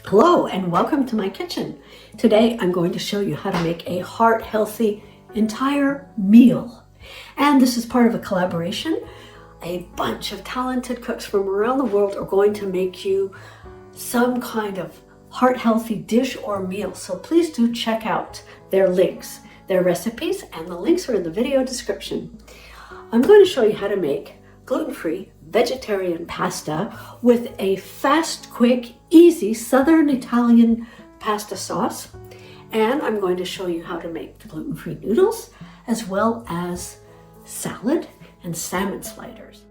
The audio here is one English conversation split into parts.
Hello and welcome to my kitchen. Today I'm going to show you how to make a heart-healthy entire meal. And this is part of a collaboration. A bunch of talented cooks from around the world are going to make you some kind of heart-healthy dish or meal. So please do check out their links, their recipes, and the links are in the video description. I'm going to show you how to make gluten-free vegetarian pasta with a fast, quick, easy Southern Italian pasta sauce. And I'm going to show you how to make the gluten-free noodles as well as salad and salmon sliders.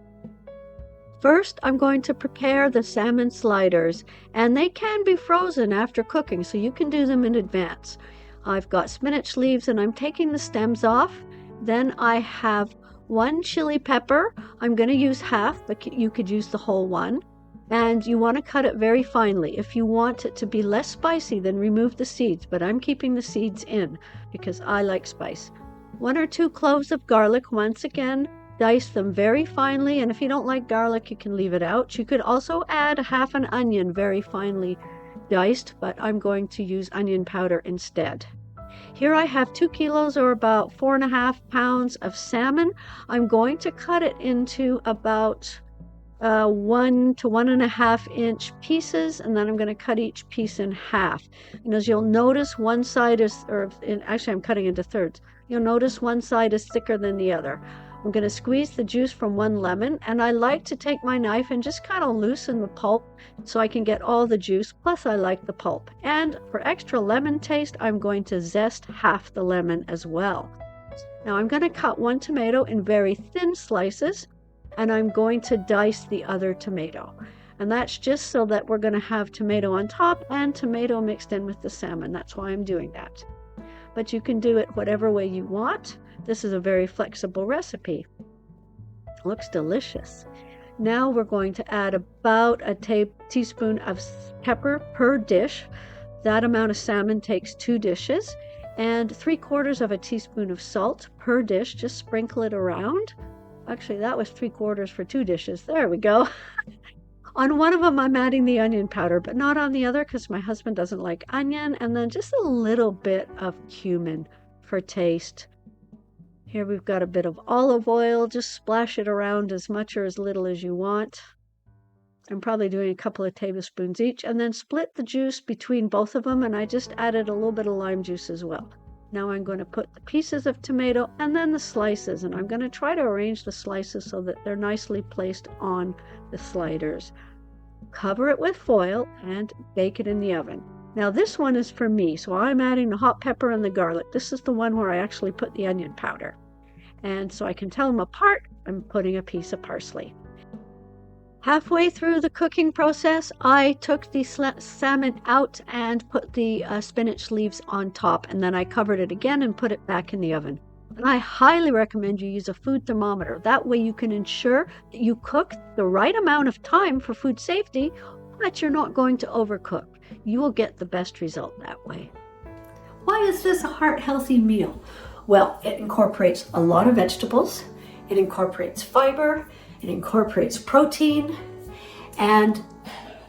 First, I'm going to prepare the salmon sliders, and they can be frozen after cooking, so you can do them in advance. I've got spinach leaves and I'm taking the stems off. Then I have one chili pepper. I'm going to use half, but you could use the whole one. And you want to cut it very finely. If you want it to be less spicy, then remove the seeds, but I'm keeping the seeds in because I like spice. 1 or 2 cloves of garlic. Once again, dice them very finely, and if you don't like garlic, you can leave it out. You could also add half an onion very finely diced, but I'm going to use onion powder instead. Here I have 2 kilos or about 4.5 pounds of salmon. I'm going to cut it into about 1 to 1.5 inch pieces, and then I'm going to cut each piece in half. And as you'll notice, one side is, actually I'm cutting into thirds. You'll notice one side is thicker than the other. I'm going to squeeze the juice from one lemon, and I like to take my knife and just kind of loosen the pulp so I can get all the juice, plus I like the pulp. And for extra lemon taste, I'm going to zest half the lemon as well. Now I'm going to cut 1 tomato in very thin slices, and I'm going to dice the other tomato. And that's just so that we're going to have tomato on top and tomato mixed in with the salmon. That's why I'm doing that. But you can do it whatever way you want. This is a very flexible recipe. Looks delicious. Now we're going to add about a teaspoon of pepper per dish. That amount of salmon takes 2 dishes. And 3/4 teaspoon of salt per dish. Just sprinkle it around. Actually, that was 3/4 for 2 dishes. There we go. On one of them, I'm adding the onion powder, but not on the other because my husband doesn't like onion. And then just a little bit of cumin for taste. Here we've got a bit of olive oil. Just splash it around as much or as little as you want. I'm probably doing a couple of tablespoons each. And then split the juice between both of them. And I just added a little bit of lime juice as well. Now I'm going to put the pieces of tomato and then the slices. And I'm going to try to arrange the slices so that they're nicely placed on the sliders. Cover it with foil and bake it in the oven. Now this one is for me, so I'm adding the hot pepper and the garlic. This is the one where I actually put the onion powder. And so I can tell them apart, I'm putting a piece of parsley. Halfway through the cooking process, I took the salmon out and put the spinach leaves on top, and then I covered it again and put it back in the oven. And I highly recommend you use a food thermometer. That way you can ensure that you cook the right amount of time for food safety, but you're not going to overcook. You will get the best result that way. Why is this a heart-healthy meal? Well, it incorporates a lot of vegetables, it incorporates fiber, it incorporates protein, and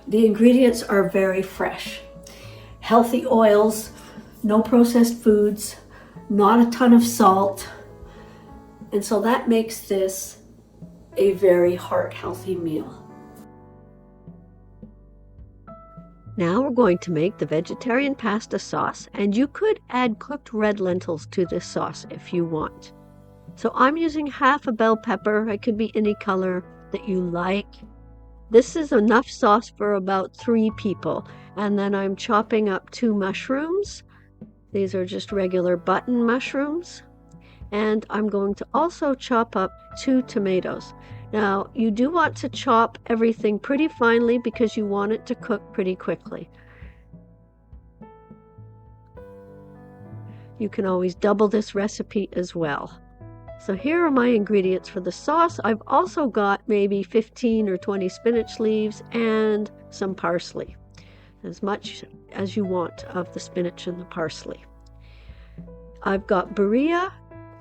the ingredients are very fresh. Healthy oils, no processed foods, not a ton of salt, and so that makes this a very heart-healthy meal. Now we're going to make the vegetarian pasta sauce, and you could add cooked red lentils to this sauce if you want. So I'm using half a bell pepper. It could be any color that you like. This is enough sauce for about 3 people. And then I'm chopping up 2 mushrooms. These are just regular button mushrooms. And I'm going to also chop up 2 tomatoes. Now, you do want to chop everything pretty finely because you want it to cook pretty quickly. You can always double this recipe as well. So here are my ingredients for the sauce. I've also got maybe 15 or 20 spinach leaves and some parsley. As much as you want of the spinach and the parsley. I've got burrata,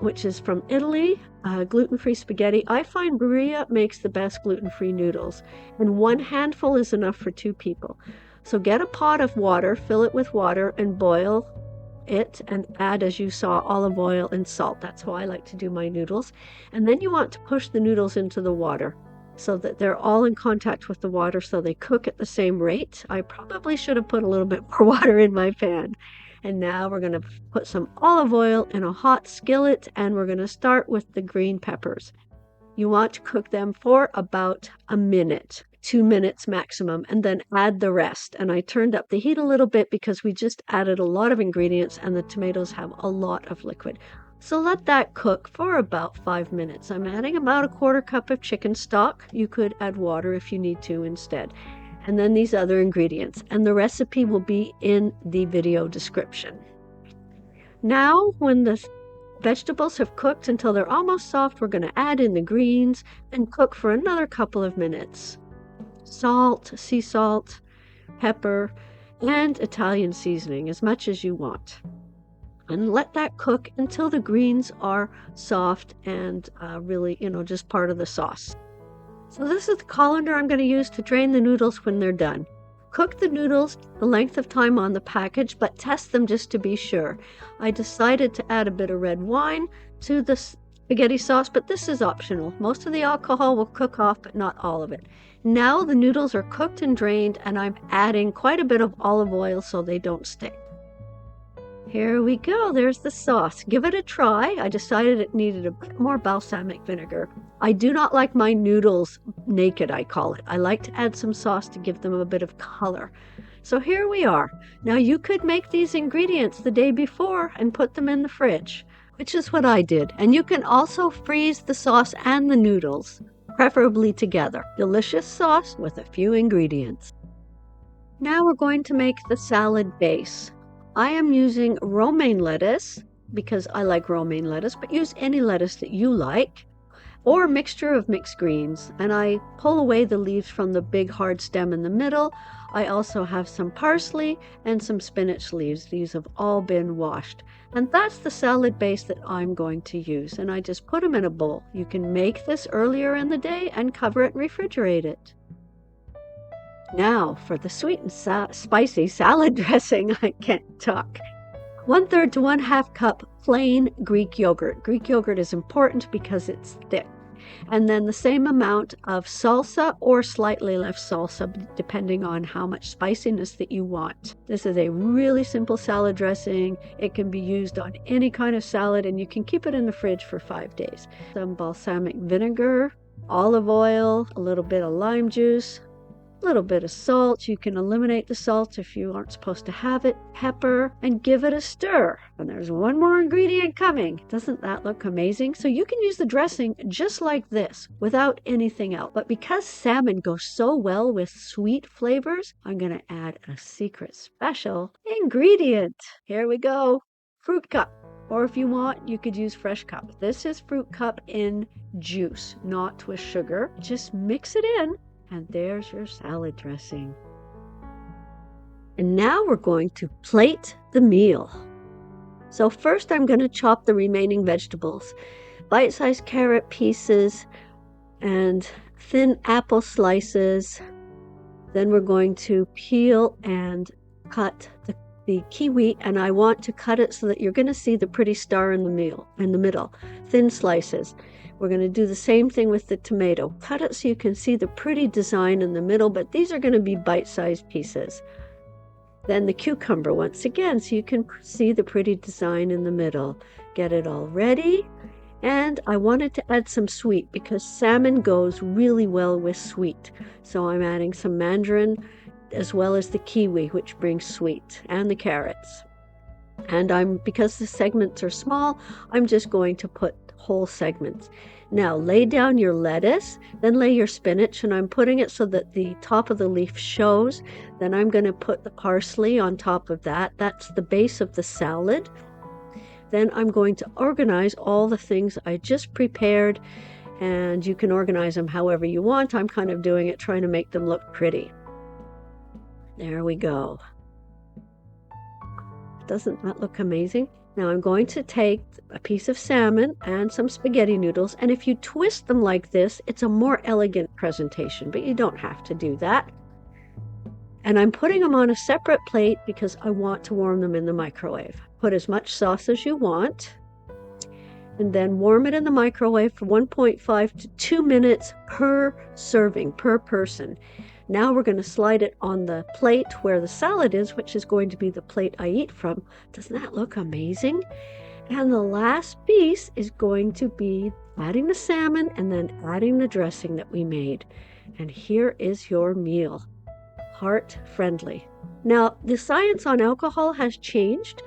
which is from Italy, gluten-free spaghetti. I find burrata makes the best gluten-free noodles, and 1 handful is enough for 2 people. So get a pot of water, fill it with water, and boil it, and add, as you saw, olive oil and salt. That's how I like to do my noodles. And then you want to push the noodles into the water so that they're all in contact with the water so they cook at the same rate. I probably should have put a little bit more water in my pan. And now we're going to put some olive oil in a hot skillet, and we're going to start with the green peppers. You want to cook them for about a minute, 2 minutes maximum, and then add the rest. And I turned up the heat a little bit because we just added a lot of ingredients and the tomatoes have a lot of liquid. So let that cook for about 5 minutes. I'm adding about a 1/4 cup of chicken stock. You could add water if you need to instead. And then these other ingredients. And the recipe will be in the video description. Now, when the vegetables have cooked until they're almost soft, we're going to add in the greens and cook for another couple of minutes. Salt, sea salt, pepper, and Italian seasoning, as much as you want. And let that cook until the greens are soft and really, just part of the sauce. So this is the colander I'm going to use to drain the noodles when they're done. Cook the noodles the length of time on the package, but test them just to be sure. I decided to add a bit of red wine to the spaghetti sauce, but this is optional. Most of the alcohol will cook off, but not all of it. Now the noodles are cooked and drained, and I'm adding quite a bit of olive oil so they don't stick. Here we go, there's the sauce. Give it a try. I decided it needed a bit more balsamic vinegar. I do not like my noodles naked, I call it. I like to add some sauce to give them a bit of color. So here we are. Now you could make these ingredients the day before and put them in the fridge, which is what I did. And you can also freeze the sauce and the noodles, preferably together. Delicious sauce with a few ingredients. Now we're going to make the salad base. I am using romaine lettuce because I like romaine lettuce, but use any lettuce that you like, or a mixture of mixed greens. And I pull away the leaves from the big hard stem in the middle. I also have some parsley and some spinach leaves. These have all been washed. And that's the salad base that I'm going to use. And I just put them in a bowl. You can make this earlier in the day and cover it and refrigerate it. Now for the sweet and spicy salad dressing. I can't talk. 1/3 to 1/2 cup plain Greek yogurt. Greek yogurt is important because it's thick. And then the same amount of salsa or slightly less salsa, depending on how much spiciness that you want. This is a really simple salad dressing. It can be used on any kind of salad, and you can keep it in the fridge for 5 days. Some balsamic vinegar, olive oil, a little bit of lime juice, a little bit of salt. You can eliminate the salt if you aren't supposed to have it. Pepper, and give it a stir. And there's one more ingredient coming. Doesn't that look amazing? So you can use the dressing just like this without anything else. But because salmon goes so well with sweet flavors, I'm going to add a secret special ingredient. Here we go. Fruit cup. Or if you want, you could use fresh cup. This is fruit cup in juice, not with sugar. Just mix it in. And there's your salad dressing. And now we're going to plate the meal. So first I'm going to chop the remaining vegetables. Bite-sized carrot pieces and thin apple slices. Then we're going to peel and cut the kiwi, and I want to cut it so that you're going to see the pretty star in the middle. Thin slices. We're going to do the same thing with the tomato. Cut it so you can see the pretty design in the middle, but these are going to be bite-sized pieces. Then the cucumber once again, so you can see the pretty design in the middle. Get it all ready. And I wanted to add some sweet because salmon goes really well with sweet. So I'm adding some mandarin as well as the kiwi, which brings sweet, and the carrots. And because the segments are small, I'm just going to put whole segments. Now lay down your lettuce, then lay your spinach, and I'm putting it so that the top of the leaf shows. Then I'm going to put the parsley on top of that. That's the base of the salad. Then I'm going to organize all the things I just prepared, and you can organize them however you want. I'm kind of doing it, trying to make them look pretty. There we go. Doesn't that look amazing? Now I'm going to take a piece of salmon and some spaghetti noodles, and if you twist them like this, it's a more elegant presentation, but you don't have to do that. And I'm putting them on a separate plate because I want to warm them in the microwave. Put as much sauce as you want, and then warm it in the microwave for 1.5 to 2 minutes per serving, per person. Now we're going to slide it on the plate where the salad is, which is going to be the plate I eat from. Doesn't that look amazing? And the last piece is going to be adding the salmon and then adding the dressing that we made. And here is your meal. Heart friendly. Now, the science on alcohol has changed.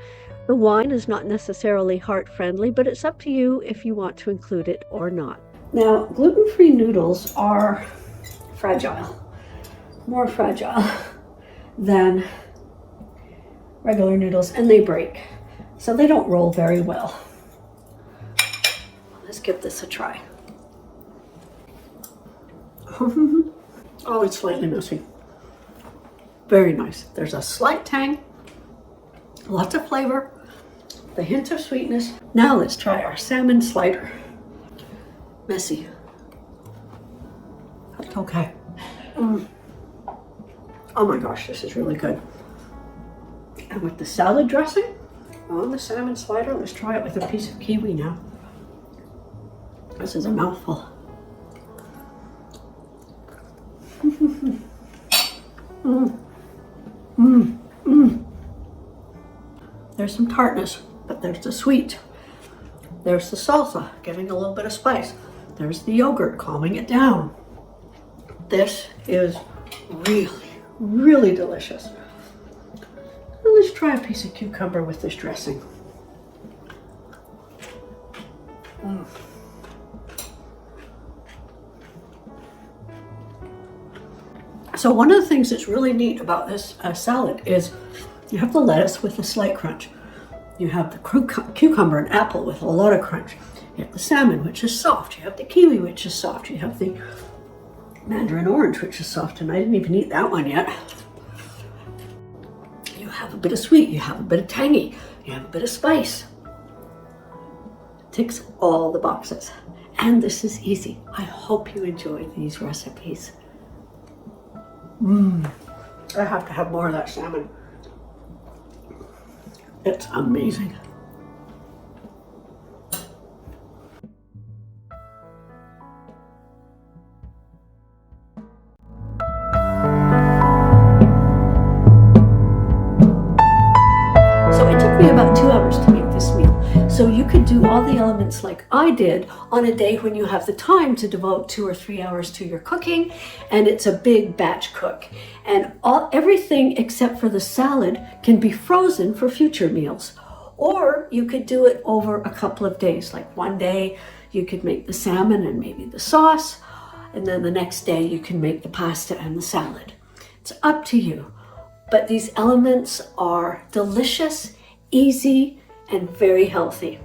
The wine is not necessarily heart friendly, but it's up to you if you want to include it or not. Now, gluten-free noodles are fragile, more fragile than regular noodles, and they break. So they don't roll very well. Let's give this a try. Oh, it's slightly messy. Very nice. There's a slight tang, lots of flavor, the hint of sweetness. Now let's try our salmon slider. Messy. That's okay. Oh my gosh, this is really good. And with the salad dressing on the salmon slider, let's try it with a piece of kiwi now. This is a mouthful. There's some tartness, but there's the sweet. There's the salsa, giving a little bit of spice. There's the yogurt, calming it down. This is really, really delicious. Well, let's try a piece of cucumber with this dressing. So one of the things that's really neat about this salad is you have the lettuce with a slight crunch. You have the cucumber and apple with a lot of crunch. You have the salmon, which is soft. You have the kiwi, which is soft. You have the mandarin orange, which is soft, and I didn't even eat that one yet. You have a bit of sweet. You have a bit of tangy. You have a bit of spice. Ticks all the boxes. And this is easy. I hope you enjoy these recipes. I have to have more of that salmon. It's amazing. So it took me about 2 hours to make this meal. So you could do all the elements like I did on a day when you have the time to devote 2 or 3 hours to your cooking, and it's a big batch cook. And everything except for the salad can be frozen for future meals. Or you could do it over a couple of days. Like one day you could make the salmon and maybe the sauce, and then the next day you can make the pasta and the salad. It's up to you. But these elements are delicious, easy, and very healthy.